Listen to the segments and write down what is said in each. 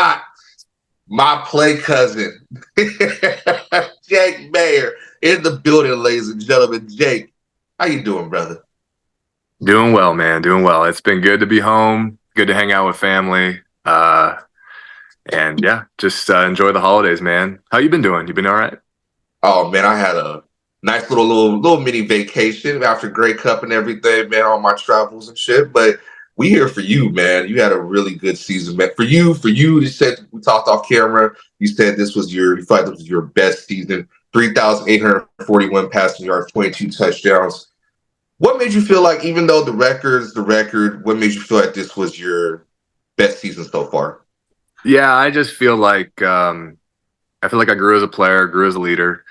got my play cousin, Jake Maier, in the building, ladies and gentlemen. Jake, how you doing, brother? Doing well, man. Doing well. It's been good to be home. Good to hang out with family. And yeah, just enjoy the holidays, man. How you been doing? You been all right? Oh man, I had a nice little mini vacation after Grey Cup and everything, man, on my travels and shit. But we here for you, man. You had a really good season, man. For you, you said we talked off camera. You said you felt like this was your best season. 3,841 passing yards, 22 touchdowns. What made you feel like, even though the record's the record, what made you feel like this was your best season so far? Yeah, I just feel like I feel like I grew as a player, grew as a leader.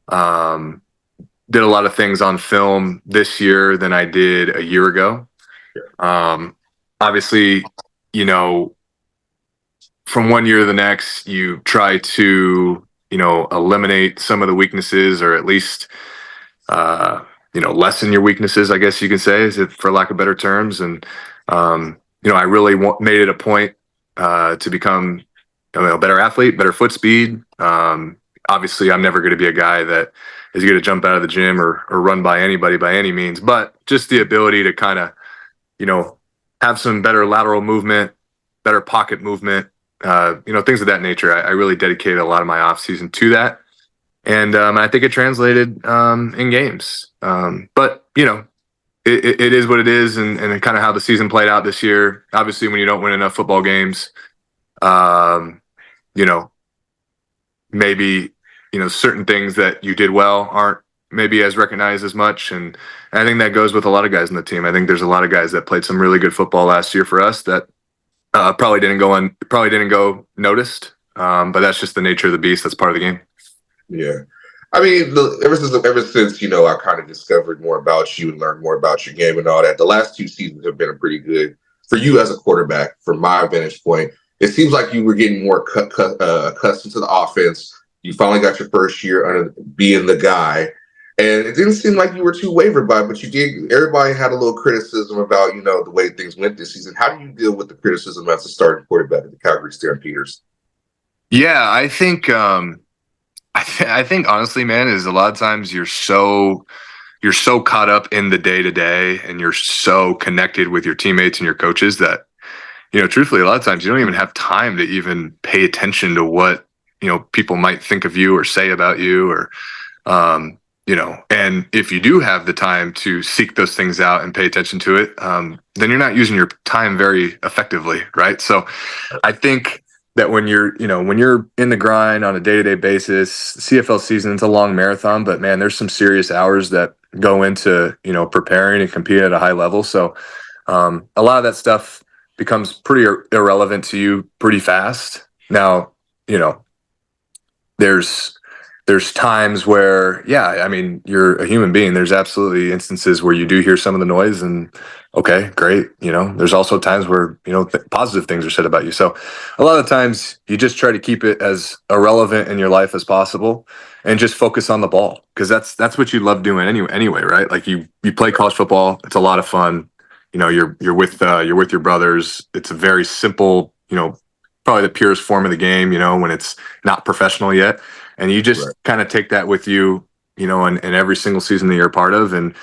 Um, did a lot of things on film this year than I did a year ago. Um, Obviously, you know, from one year to the next, you try to, eliminate some of the weaknesses or at least uh, lessen your weaknesses, I guess you can say, is it, for lack of better terms. And I really made it a point to become a better athlete, better foot speed. Obviously, I'm never going to be a guy that is going to jump out of the gym or run by anybody by any means, but just the ability to kind of, you know, have some better lateral movement, better pocket movement, things of that nature. I really dedicated a lot of my off season to that, and I think it translated in games. But it is what it is, and kind of how the season played out this year. Obviously, when you don't win enough football games, um, you know, maybe certain things that you did well aren't maybe as recognized as much, and I think that goes with a lot of guys in the team. I think there's a lot of guys that played some really good football last year for us that probably didn't go noticed. But that's just the nature of the beast. That's part of the game. Yeah. I mean, ever since I kind of discovered more about you and learned more about your game and all that. The last two seasons have been a pretty good for you as a quarterback. From my vantage point, it seems like you were getting more accustomed to the offense. You finally got your first year under being the guy, and it didn't seem like you were too wavered by it. But you did. Everybody had a little criticism about the way things went this season. How do you deal with the criticism as a starting quarterback at the Calgary Stampeders? Yeah, I think I think honestly, man, is a lot of times you're so caught up in the day to day, and you're so connected with your teammates and your coaches that truthfully, a lot of times you don't even have time to even pay attention to what people might think of you or say about you, or and if you do have the time to seek those things out and pay attention to it, then you're not using your time very effectively, right? So I think that when you're in the grind on a day-to-day basis, CFL season, it's a long marathon, but man, there's some serious hours that go into preparing and competing at a high level. So a lot of that stuff becomes pretty irrelevant to you pretty fast. Now, you know, there's times where, yeah, I mean, you're a human being. There's absolutely instances where you do hear some of the noise, and okay, great. There's also times where positive things are said about you. So a lot of times you just try to keep it as irrelevant in your life as possible, and just focus on the ball, because that's what you love doing anyway, right? Like you play college football. It's a lot of fun. You're with your brothers. It's a very simple, probably the purest form of the game, when it's not professional yet. And you just Right. kind of take that with you, in every single season that you're a part of. And,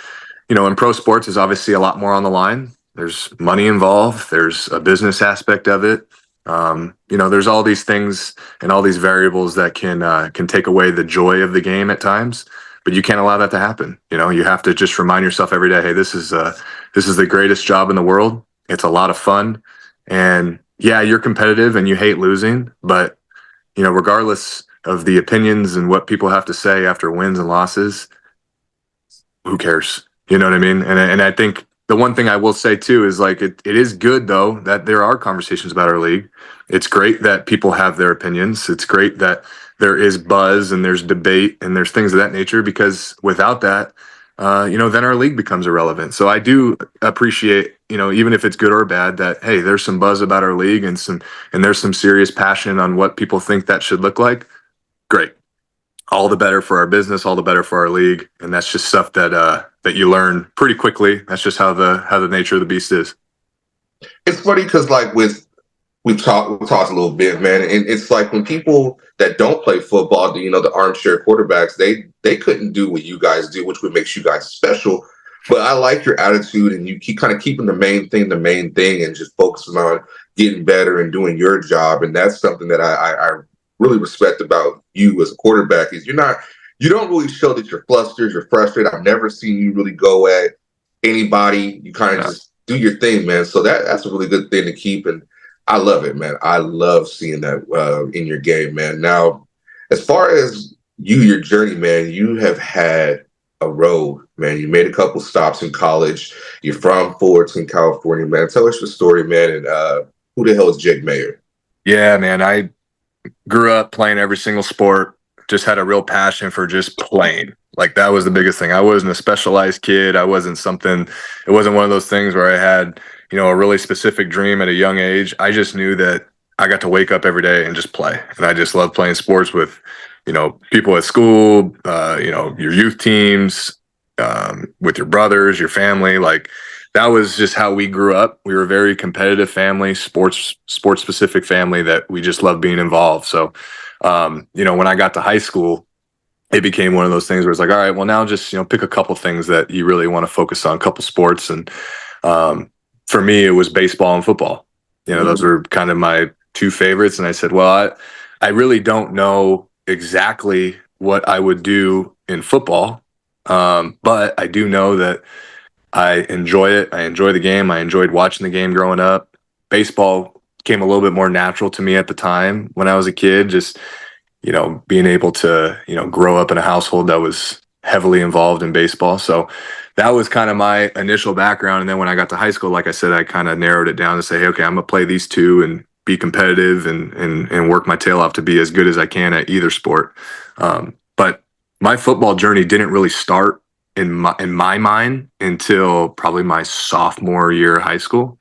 in pro sports is obviously a lot more on the line. There's money involved. There's a business aspect of it. There's all these things and all these variables that can take away the joy of the game at times, but you can't allow that to happen. You have to just remind yourself every day, hey, this is the greatest job in the world. It's a lot of fun. And yeah, you're competitive and you hate losing, but regardless of the opinions and what people have to say after wins and losses, who cares? You know what I mean? And I think the one thing I will say too is, like, it is good though that there are conversations about our league. It's great that people have their opinions. It's great that there is buzz and there's debate and there's things of that nature, because without that, then our league becomes irrelevant. So I do appreciate, even if it's good or bad, that hey, there's some buzz about our league, and there's some serious passion on what people think that should look like. Great. All the better for our business, all the better for our league. And that's just stuff that you learn pretty quickly. That's just how the nature of the beast is. It's funny because, like, with we talked a little bit, man, and it's like when people that don't play football, the armchair quarterbacks, they couldn't do what you guys do, which would makes you guys special. But I like your attitude, and you keep kind of keeping the main thing, and just focusing on getting better and doing your job. And that's something that I really respect about you as a quarterback is you don't really show that you're flustered, you're frustrated. I've never seen you really go at anybody. You kind of Yeah. just do your thing, man. So that's a really good thing to keep. And I love it, man. I love seeing that in your game, man. Now, as far as your journey, man, you have had a road, man. You made a couple stops in college. You're from Fullerton, California, man. Tell us your story, man. And who the hell is Jake Maier? Yeah, man. I grew up playing every single sport, just had a real passion for just playing. Like that was the biggest thing. I wasn't a specialized kid. It wasn't one of those things where I had, a really specific dream at a young age. I just knew that I got to wake up every day and just play. And I just love playing sports with, people at school, your youth teams, with your brothers, your family. Like that was just how we grew up. We were a very competitive family, sports specific family that we just loved being involved. So, when I got to high school, it became one of those things where it's like, all right, well now just, pick a couple things that you really want to focus on, a couple sports. And for me, it was baseball and football. Those were kind of my two favorites. And I said, well, I really don't know exactly what I would do in football. But I do know that I enjoy it. I enjoy the game. I enjoyed watching the game growing up. Baseball came a little bit more natural to me at the time when I was a kid, just, being able to, grow up in a household that was heavily involved in baseball. So that was kind of my initial background. And then when I got to high school, like I said, I kind of narrowed it down to say, hey, okay, I'm going to play these two and be competitive and work my tail off to be as good as I can at either sport. But my football journey didn't really start in my mind until probably my sophomore year of high school,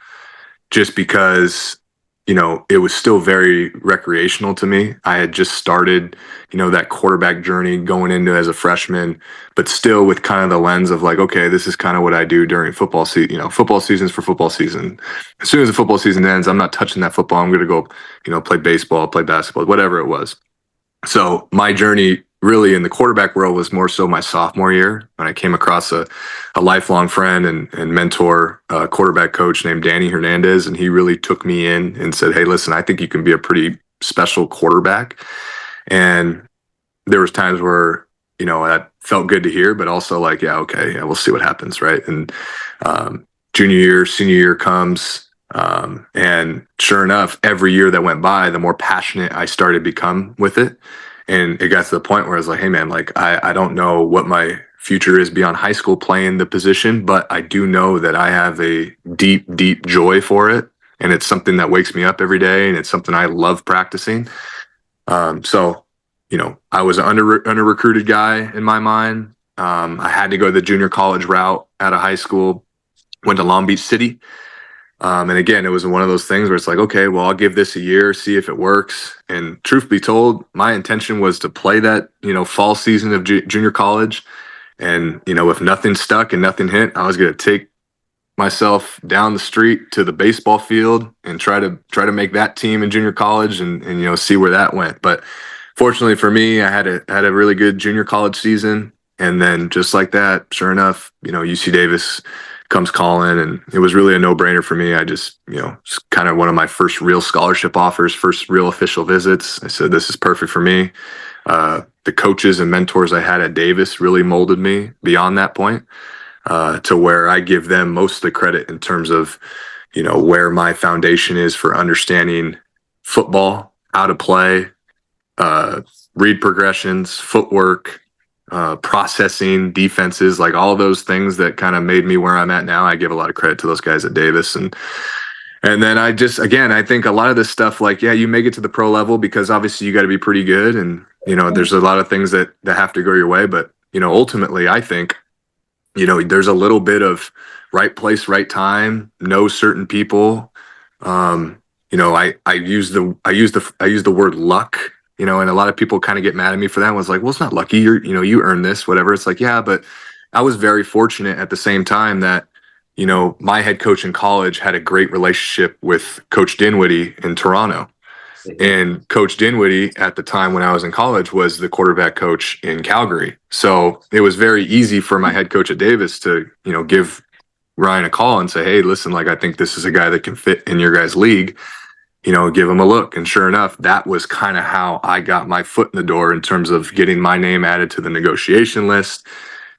just because it was still very recreational to me. I had just started that quarterback journey going into as a freshman, but still with kind of the lens of like, okay, this is kind of what I do during football season. Football season's for football season. As soon as the football season ends, I'm not touching that football. I'm going to go play baseball, play basketball, whatever it was. So my journey really in the quarterback world was more so my sophomore year when I came across a lifelong friend and mentor, quarterback coach named Danny Hernandez. And he really took me in and said, hey, listen, I think you can be a pretty special quarterback. And there was times where, that felt good to hear, but also like, yeah, okay, yeah, we'll see what happens. Right. And junior year, senior year comes. And sure enough, every year that went by, the more passionate I started to become with it. And it got to the point where I was like, hey man, like I don't know what my future is beyond high school playing the position, but I do know that I have a deep, deep joy for it. And it's something that wakes me up every day. And it's something I love practicing. So, I was an under recruited guy in my mind. I had to go the junior college route out of high school, went to Long Beach City. And again, it was one of those things where it's like, okay, well, I'll give this a year, see if it works. And truth be told, my intention was to play that, fall season of junior college. And, if nothing stuck and nothing hit, I was going to take myself down the street to the baseball field and try to make that team in junior college and see where that went. But fortunately for me, I had a really good junior college season. And then just like that, sure enough, UC Davis comes calling, and it was really a no-brainer for me. I just, it's kind of one of my first real scholarship offers, first real official visits. I said, this is perfect for me. The coaches and mentors I had at Davis really molded me beyond that point, to where I give them most of the credit in terms of, where my foundation is for understanding football, how to play, read progressions, footwork, processing, defenses, like all those things that kind of made me where I'm at now. I give a lot of credit to those guys at Davis. And then I think a lot of this stuff, like, yeah, you make it to the pro level because obviously you got to be pretty good. And, there's a lot of things that have to go your way. But, ultimately, I think, there's a little bit of right place, right time, know certain people. I use the word luck. And a lot of people kind of get mad at me for that. I was like, well, it's not lucky. You earned this, whatever. It's like, yeah, but I was very fortunate at the same time that, my head coach in college had a great relationship with Coach Dinwiddie in Toronto. And Coach Dinwiddie at the time when I was in college was the quarterback coach in Calgary. So it was very easy for my head coach at Davis to, give Ryan a call and say, hey, listen, like, I think this is a guy that can fit in your guys' league, give him a look. And sure enough, that was kind of how I got my foot in the door in terms of getting my name added to the negotiation list.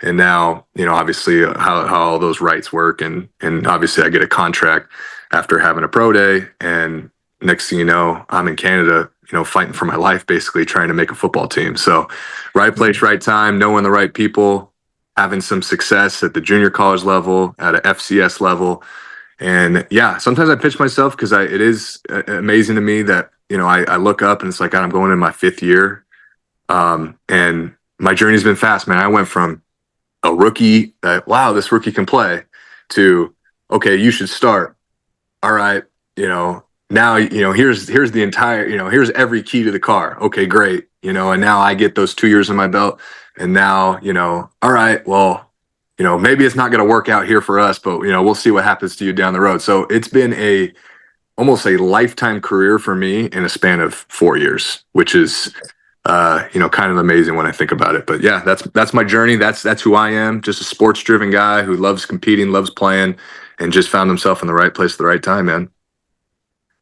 And now, obviously how all those rights work. And obviously I get a contract after having a pro day. And next thing you know, I'm in Canada, fighting for my life, basically trying to make a football team. So right place, right time, knowing the right people, having some success at the junior college level, at a FCS level. And yeah, sometimes I pitch myself because it is amazing to me that, I look up and it's like, God, I'm going in my 5th year. And my journey's been fast, man. I went from a rookie that, wow, this rookie can play, to, okay, you should start. All right. Now, here's the entire, here's every key to the car. Okay, great. And now I get those 2 years in my belt. And now, all right, well, maybe it's not going to work out here for us, but, we'll see what happens to you down the road. So it's been almost a lifetime career for me in a span of 4 years, which is, kind of amazing when I think about it. But yeah, that's my journey. That's who I am. Just a sports driven guy who loves competing, loves playing, and just found himself in the right place at the right time, man.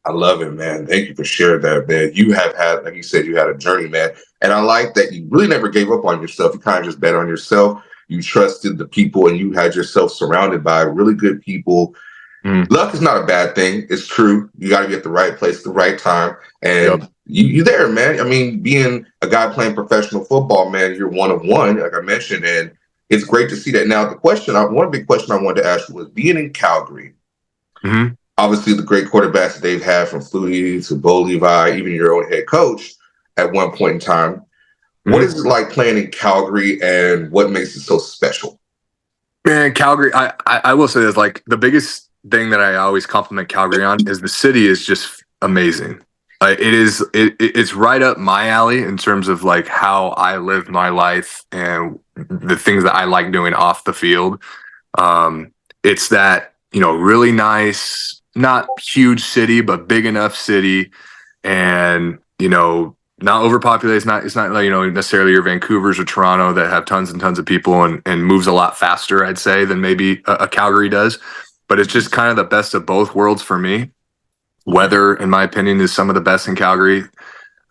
I love it, man. Thank you for sharing that, man. You have had, like you said, you had a journey, man. And I like that you really never gave up on yourself. You kind of just bet on yourself. You trusted the people, and you had yourself surrounded by really good people. Luck is not a bad thing. It's true. You got to be at the right place at the right time. And you there, man. I mean, being a guy playing professional football, man, you're one of one, like I mentioned. And it's great to see that. Now, one big question I wanted to ask you was, being in Calgary, obviously the great quarterbacks that they've had, from Flutie to Bo Levi, even your own head coach at one point in time. What is it like playing in Calgary, and what makes it so special? Man, Calgary, I will say this, like, the biggest thing that I always compliment Calgary on is the city is just amazing. It's right up my alley in terms of like how I live my life and the things that I like doing off the field. It's that, really nice, not huge city, but big enough city, and, not overpopulated. It's not like, necessarily your Vancouvers or Toronto that have tons and tons of people and moves a lot faster, I'd say, than maybe a Calgary does. But it's just kind of the best of both worlds for me. Weather, in my opinion, is some of the best in Calgary.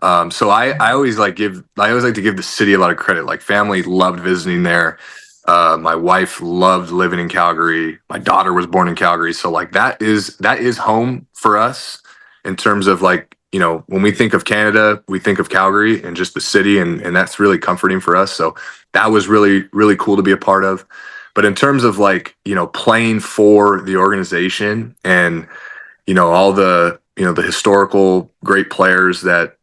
So I always like to give the city a lot of credit. Like, family loved visiting there. My wife loved living in Calgary. My daughter was born in Calgary. So like that is home for us in terms of like, when we think of Canada, we think of Calgary and just the city, and that's really comforting for us. So that was really, really cool to be a part of. But in terms of like, playing for the organization and, all the, the historical great players that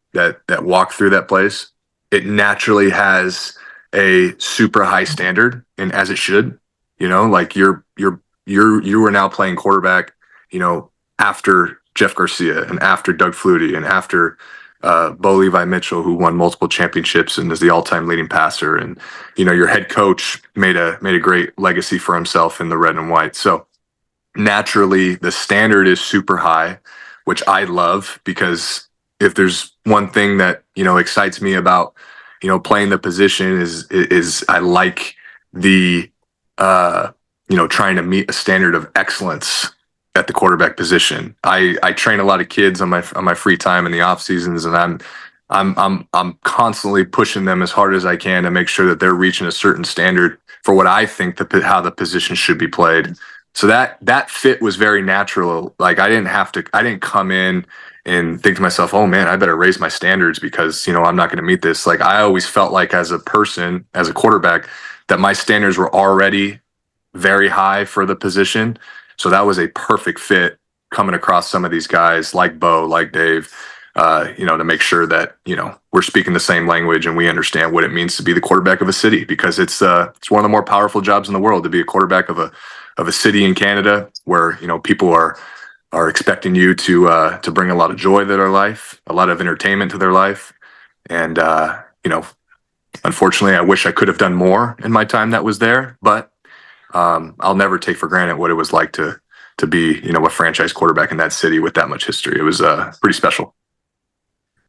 walk through that place, it naturally has a super high standard, and as it should, like you are now playing quarterback, after Jeff Garcia and after Doug Flutie and after Bo Levi Mitchell, who won multiple championships and is the all-time leading passer. And, your head coach made a great legacy for himself in the red and white. So naturally the standard is super high, which I love, because if there's one thing that, excites me about, playing the position is I like the, trying to meet a standard of excellence at the quarterback position. I train a lot of kids on my free time in the off seasons, and I'm constantly pushing them as hard as I can to make sure that they're reaching a certain standard for what I think how the position should be played. So that fit was very natural. Like, I didn't come in and think to myself, oh man, I better raise my standards because, I'm not going to meet this. Like, I always felt like as a person, as a quarterback, that my standards were already very high for the position. So that was a perfect fit coming across some of these guys like Bo, like Dave, to make sure that, we're speaking the same language and we understand what it means to be the quarterback of a city, because it's one of the more powerful jobs in the world to be a quarterback of a city in Canada where, people are expecting you to bring a lot of joy to their life, a lot of entertainment to their life. And, unfortunately, I wish I could have done more in my time that was there, but I'll never take for granted what it was like to be, a franchise quarterback in that city with that much history. It was pretty special.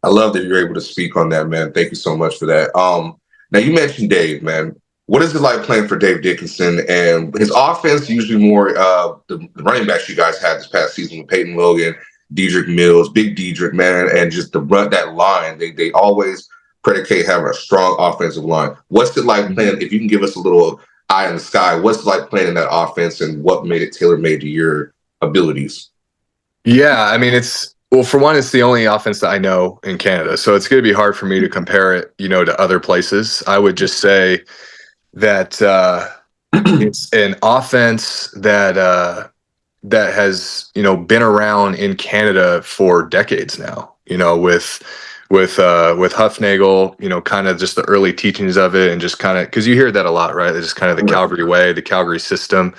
I love that you're able to speak on that, man. Thank you so much for that. Now you mentioned Dave, man. What is it like playing for Dave Dickenson and his offense? Usually more the running backs you guys had this past season with Peyton Logan, Dedrick Mills, Big Dedrick, man, and just the run that line. They always predicate having a strong offensive line. What's it like playing? If you can give us a little eye in the sky, what's it like playing in that offense, and what made it tailor made to your abilities? Yeah, I mean, well, for one, it's the only offense that I know in Canada, so it's going to be hard for me to compare it, to other places. I would just say that it's an offense that has been around in Canada for decades now. With Huffnagel, kind of just the early teachings of it, and just kind of because you hear that a lot, right? It's just kind of the Calgary way, the Calgary system,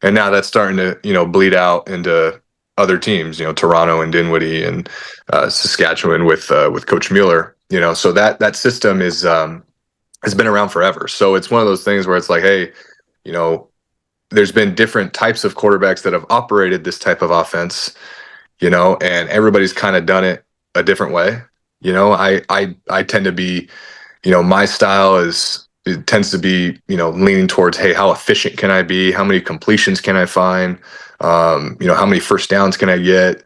and now that's starting to bleed out into other teams, Toronto and Dinwiddie and Saskatchewan with Coach Mueller. So that system is has been around forever. So it's one of those things where it's like, hey, there's been different types of quarterbacks that have operated this type of offense, and everybody's kind of done it a different way. I tend to be, my style it tends to be, leaning towards, hey, how efficient can I be? How many completions can I find? How many first downs can I get?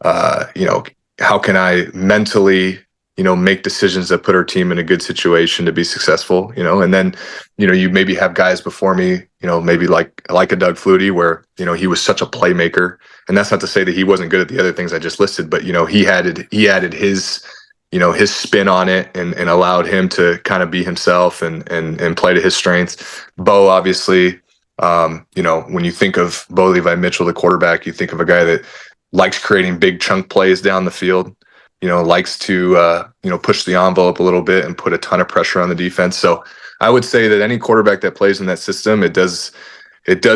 How can I mentally, make decisions that put our team in a good situation to be successful, and then, you maybe have guys before me, maybe like a Doug Flutie where, he was such a playmaker, and that's not to say that he wasn't good at the other things I just listed, but, he added his, his spin on it and allowed him to kind of be himself and play to his strengths. Bo, obviously, when you think of Bo Levi Mitchell, the quarterback, you think of a guy that likes creating big chunk plays down the field, likes to, push the envelope a little bit and put a ton of pressure on the defense. So I would say that any quarterback that plays in that system, it does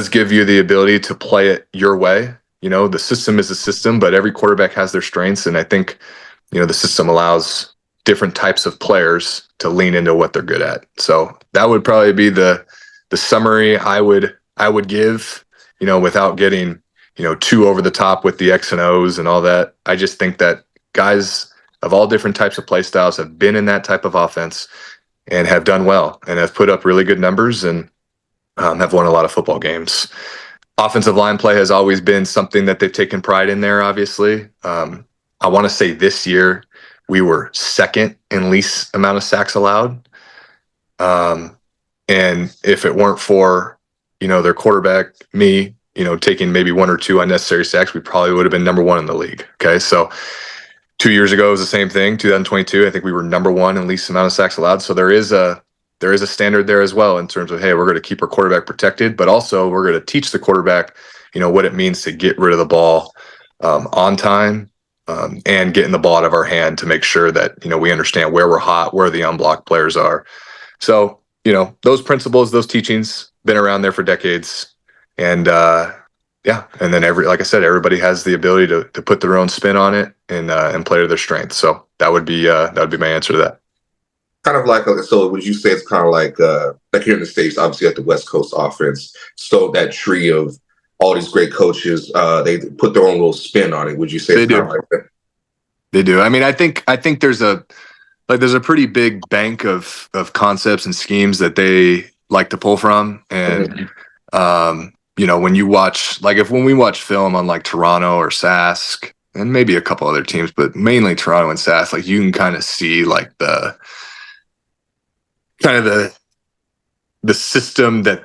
give you the ability to play it your way. The system is a system, but every quarterback has their strengths. And I think, the system allows different types of players to lean into what they're good at. So that would probably be the summary I would give, without getting, too over the top with the X and O's and all that. I just think that guys of all different types of play styles have been in that type of offense and have done well and have put up really good numbers and have won a lot of football games. Offensive line play has always been something that they've taken pride in there, obviously. I want to say this year we were second in least amount of sacks allowed. And if it weren't for, their quarterback, me, taking maybe one or two unnecessary sacks, we probably would have been number one in the league. Okay. So 2 years ago it was the same thing. 2022, I think we were number one in least amount of sacks allowed. So there is a standard there as well in terms of, hey, we're going to keep our quarterback protected, but also we're going to teach the quarterback, what it means to get rid of the ball on time and getting the ball out of our hand to make sure that, we understand where we're hot, where the unblocked players are. So, those principles, those teachings been around there for decades. And and then like I said, everybody has the ability to put their own spin on it and play to their strengths. So that would be my answer to that. Kind of like, so would you say it's kind of like here in the States, obviously at the West Coast offense, so that tree of all these great coaches, they put their own little spin on it. Would you say it's kind of like that? They do. I mean, I think there's a pretty big bank of concepts and schemes that they like to pull from. And, when you watch, when we watch film on like Toronto or Sask and maybe a couple other teams, but mainly Toronto and Sask, like you can kind of see like the system that,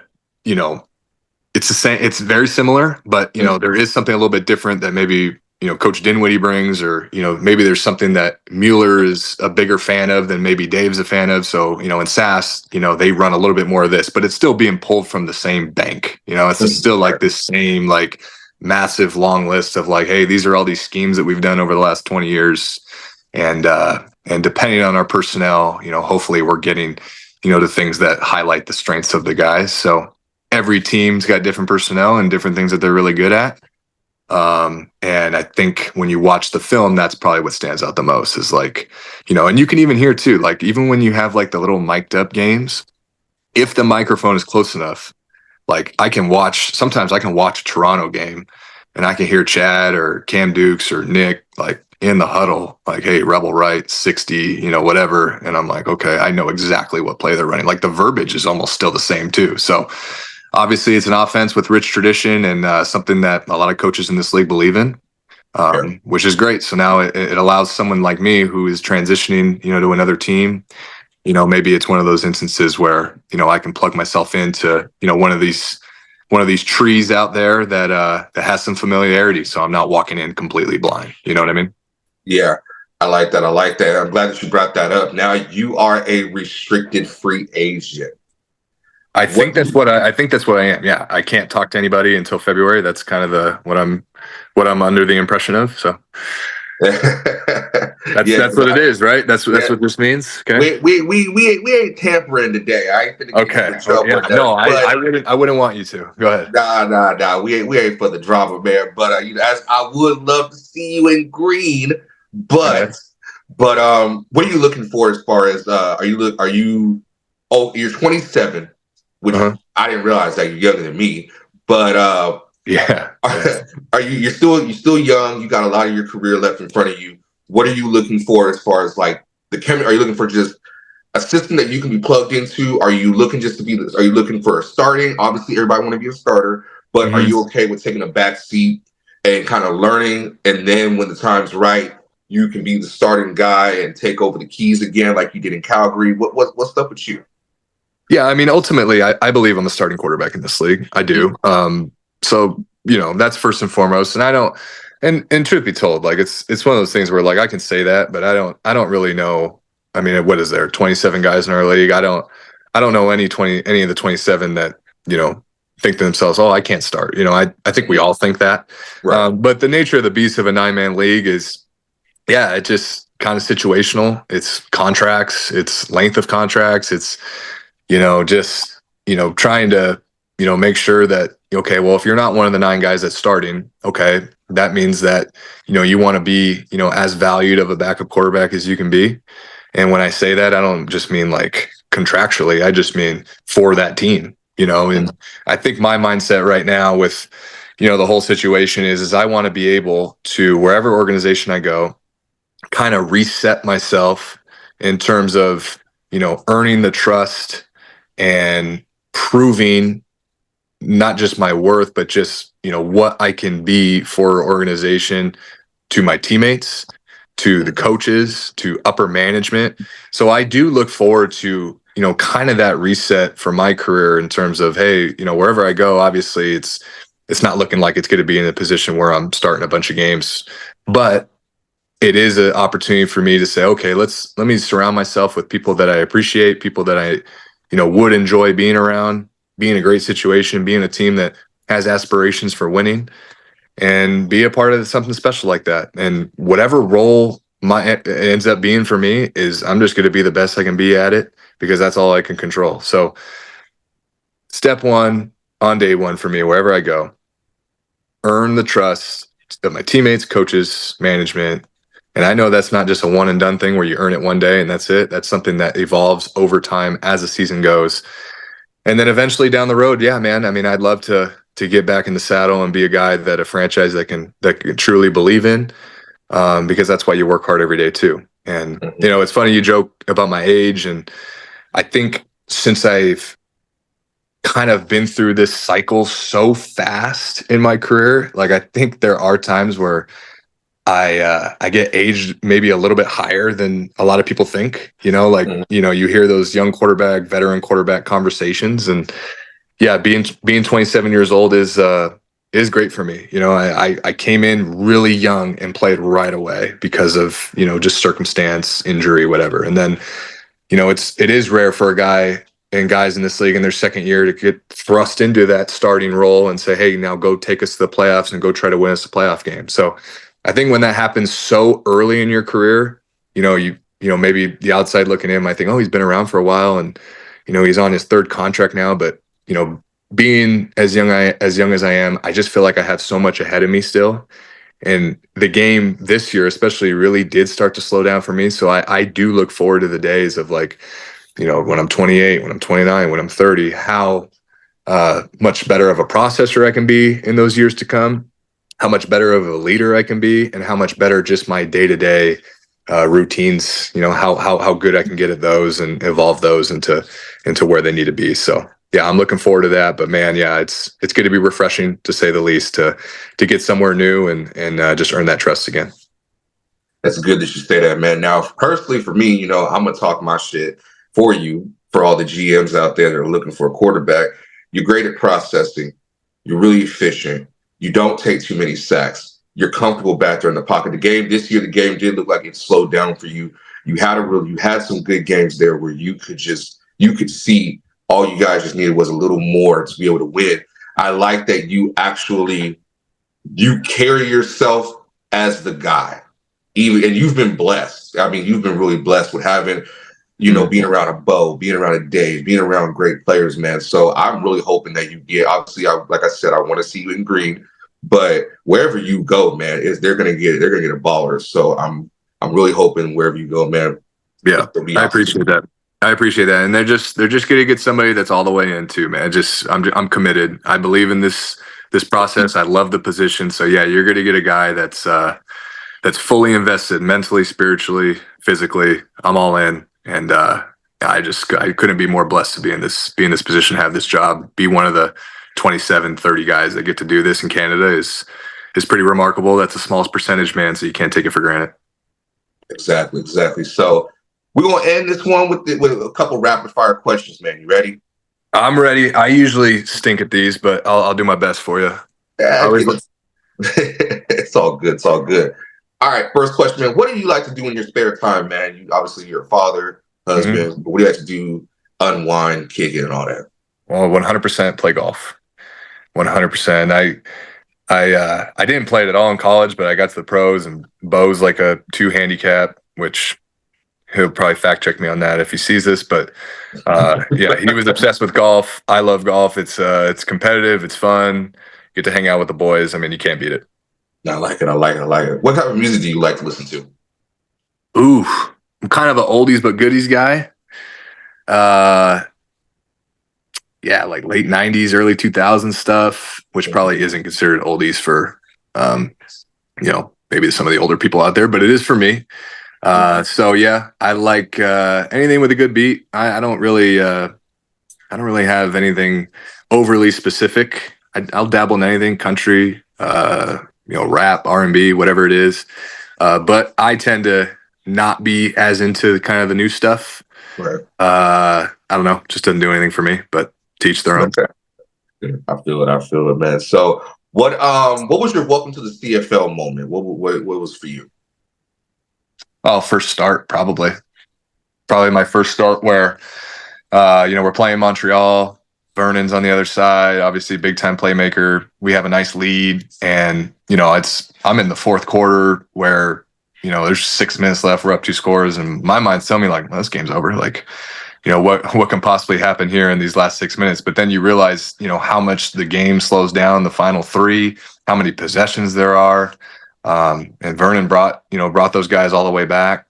it's the same, it's very similar, but, there is something a little bit different that maybe, Coach Dinwiddie brings, or, maybe there's something that Mueller is a bigger fan of than maybe Dave's a fan of. So, in SAS, they run a little bit more of this, but it's still being pulled from the same bank. It's still like this same, like massive long list of like, hey, these are all these schemes that we've done over the last 20 years. And depending on our personnel, hopefully we're getting, the things that highlight the strengths of the guys. So every team's got different personnel and different things that they're really good at. And I think when you watch the film, that's probably what stands out the most is like, and you can even hear too, like even when you have like the little mic'd up games, if the microphone is close enough, Like sometimes I can watch a Toronto game and I can hear Chad or Cam Dukes or Nick like in the huddle, like, hey, Rebel right, 60, whatever. And I'm like, okay, I know exactly what play they're running. Like the verbiage is almost still the same too. So obviously it's an offense with rich tradition and something that a lot of coaches in this league believe in. Which is great. So now it allows someone like me who is transitioning, to another team. Maybe it's one of those instances where I can plug myself into one of these trees out there that has some familiarity. So I'm not walking in completely blind. You know what I mean? Yeah, I like that. I like that. I'm glad that you brought that up. Now you are a restricted free agent. I think that's what I am. Yeah, I can't talk to anybody until February. That's kind of what I'm under the impression of. So that's what it is, right? That's what this means. Okay. We ain't tampering today. I ain't finna get you in trouble. Yeah. No, I wouldn't want you to. Go ahead. Nah. We ain't for the drama, man. But as I would love to see you in green, but what are you looking for as far as are you? Oh, you're 27, which I didn't realize that you're younger than me. But yeah, are you? You're still young. You got a lot of your career left in front of you. What are you looking for as far as like the chemistry? Are you looking for just a system that you can be plugged into? Are you looking just to be? Are you looking for a starting? Obviously, everybody want to be a starter, but are you okay with taking a back seat and kind of learning, and then when the time's right, you can be the starting guy and take over the keys again, like you did in Calgary? What's up with you? Yeah, I mean, ultimately, I believe I'm a starting quarterback in this league. I do. So that's first and foremost. And I don't. And truth be told, like it's one of those things where like I can say that, but I don't really know. I mean, what is there? 27 guys in our league. I don't know any of the 27 that think to themselves, oh, I can't start. I think we all think that. Right. But the nature of the beast of a 9-man league is, yeah, it just kind of situational. It's contracts. It's length of contracts. It's just trying to make sure that, okay, well, if you're not one of the 9 guys that's starting, okay, that means that you want to be as valued of a backup quarterback as you can be. And when I say that, I don't just mean like contractually, I just mean for that team. And I think my mindset right now with the whole situation is I want to be able to, wherever organization I go, kind of reset myself in terms of earning the trust and proving not just my worth, but just, what I can be for an organization, to my teammates, to the coaches, to upper management. So I do look forward to, kind of that reset for my career in terms of, hey, wherever I go, obviously it's not looking like it's going to be in a position where I'm starting a bunch of games, but it is an opportunity for me to say, okay, let me surround myself with people that I appreciate, people that I, would enjoy being around, be in a great situation, be in a team that has aspirations for winning, and be a part of something special like that. And whatever role ends up being for me is, I'm just going to be the best I can be at it, because that's all I can control. So step one on day one for me, wherever I go, earn the trust of my teammates, coaches, management. And I know that's not just a one and done thing where you earn it one day and that's it. That's something that evolves over time as the season goes. And then eventually down the road, yeah, man, I mean, I'd love to get back in the saddle and be a guy that a franchise that can truly believe in, because that's why you work hard every day too. And, it's funny, you joke about my age. And I think since I've kind of been through this cycle so fast in my career, like I think there are times where I get aged maybe a little bit higher than a lot of people think, you hear those young quarterback, veteran quarterback conversations, and yeah, being 27 years old is great for me. I came in really young and played right away because of, just circumstance, injury, whatever. And then, it is rare for a guy and guys in this league in their second year to get thrust into that starting role and say, hey, now go take us to the playoffs and go try to win us a playoff game. So I think when that happens so early in your career, maybe the outside looking in might think, oh, he's been around for a while and, he's on his 3rd contract now. But, being as young as I am, I just feel like I have so much ahead of me still. And the game this year especially really did start to slow down for me. So I do look forward to the days of like, when I'm 28, when I'm 29, when I'm 30, how much better of a processor I can be in those years to come, how much better of a leader I can be, and how much better just my day-to-day routines, how good I can get at those and evolve those into where they need to be. So yeah, I'm looking forward to that. But man, yeah, it's good to be refreshing, to say the least, to get somewhere new and just earn that trust again. That's good that you say that, man. Now, personally, for me, I'm gonna talk my shit for you, for all the GMs out there that are looking for a quarterback. You're great at processing. You're really efficient. You don't take too many sacks. You're comfortable back there in the pocket. The game this year, the game did look like it slowed down for you. You had some good games there where you could see all you guys just needed was a little more to be able to win. I like that you carry yourself as the guy. And you've been blessed. I mean, you've been really blessed with having, being around a Bo, being around a Dave, being around great players, man. So I'm really hoping that you get, obviously, like I said, I want to see you in green, but wherever you go, man, they're gonna get a baller. So I'm really hoping wherever you go, man. Yeah, I appreciate that. And they're just gonna get somebody that's all the way into, man. I'm committed. I believe in this process. I love the position. So yeah, you're gonna get a guy that's fully invested mentally, spiritually, physically. I'm all in. And I couldn't be more blessed to be in this position, have this job, be one of the 27, 30 guys that get to do this in Canada is pretty remarkable. That's the smallest percentage, man. So you can't take it for granted. Exactly. So we're going to end this one with a couple rapid fire questions, man. You ready? I'm ready. I usually stink at these, but I'll do my best for you. It's all good. All right, first question, man. What do you like to do in your spare time, man? You're a father, husband. Mm-hmm. But what do you like to do? Unwind, kick it, and all that. Well, 100% play golf. 100%. I didn't play it at all in college, but I got to the pros, and Bo's like a 2 handicap, which he'll probably fact check me on that if he sees this. But yeah, he was obsessed with golf. I love golf. It's competitive. It's fun. Get to hang out with the boys. I mean, you can't beat it. I like it. What type of music do you like to listen to? Ooh, I'm kind of an oldies but goodies guy. Yeah, like late 90s, early 2000s stuff, which probably isn't considered oldies for, maybe some of the older people out there, but it is for me. So yeah, I like anything with a good beat. I don't really have anything overly specific. I'll dabble in anything, country, rap, R&B, whatever it is. But I tend to not be as into kind of the new stuff. Right. I don't know, just doesn't do anything for me, but teach their own. Okay. I feel it, man. So what was your welcome to the CFL moment? What was for you? Oh, first start, probably my first start where, we're playing Montreal. Vernon's on the other side, obviously big time playmaker. We have a nice lead, and I'm in the fourth quarter where there's 6 minutes left. We're up 2 scores, and my mind's telling me like, well, this game's over. Like, what can possibly happen here in these last 6 minutes? But then you realize how much the game slows down. The final 3, how many possessions there are, and Vernon brought those guys all the way back,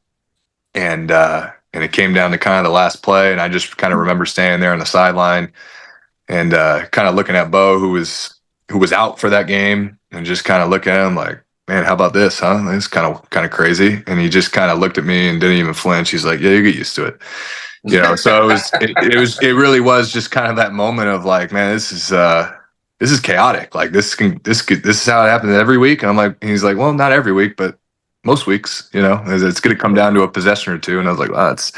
and it came down to kind of the last play, and I just kind of remember standing there on the sideline. And kind of looking at Bo, who was out for that game, and just kind of looking at him like, man, how about this, huh? It's kind of crazy. And he just kind of looked at me and didn't even flinch. He's like, yeah, you get used to it. So it really was just kind of that moment of like, man, this is chaotic. Like this is how it happens every week. And I'm like, and he's like, well, not every week, but most weeks, it's going to come down to a possession or two. And I was like, wow, that's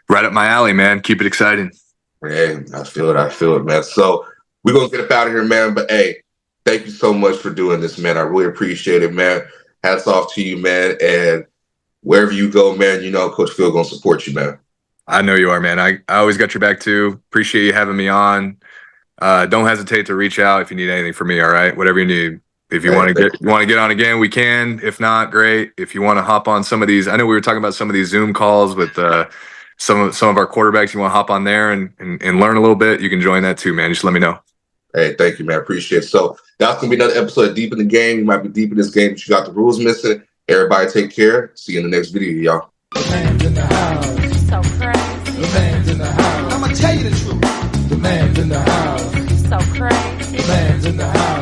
right up my alley, man. Keep it exciting. Man, I feel it, man. So we're going to get up out of here, man. But, hey, thank you so much for doing this, man. I really appreciate it, man. Hats off to you, man. And wherever you go, man, Coach Phil going to support you, man. I know you are, man. I always got your back, too. Appreciate you having me on. Don't hesitate to reach out if you need anything from me, all right? Whatever you need. If you want to get on again, we can. If not, great. If you want to hop on some of these, I know we were talking about some of these Zoom calls with some of our quarterbacks. You want to hop on there and learn a little bit, you can join that too, man. Just let me know. Hey, thank you, man. Appreciate it. So that's going to be another episode of Deep in the Game. You might be deep in this game, but you got the rules missing. Everybody take care. See you in the next video, y'all. The man's in the house. So crazy. The man's in the house. I'm going to tell you the truth. The man's in the house. Man's in the house.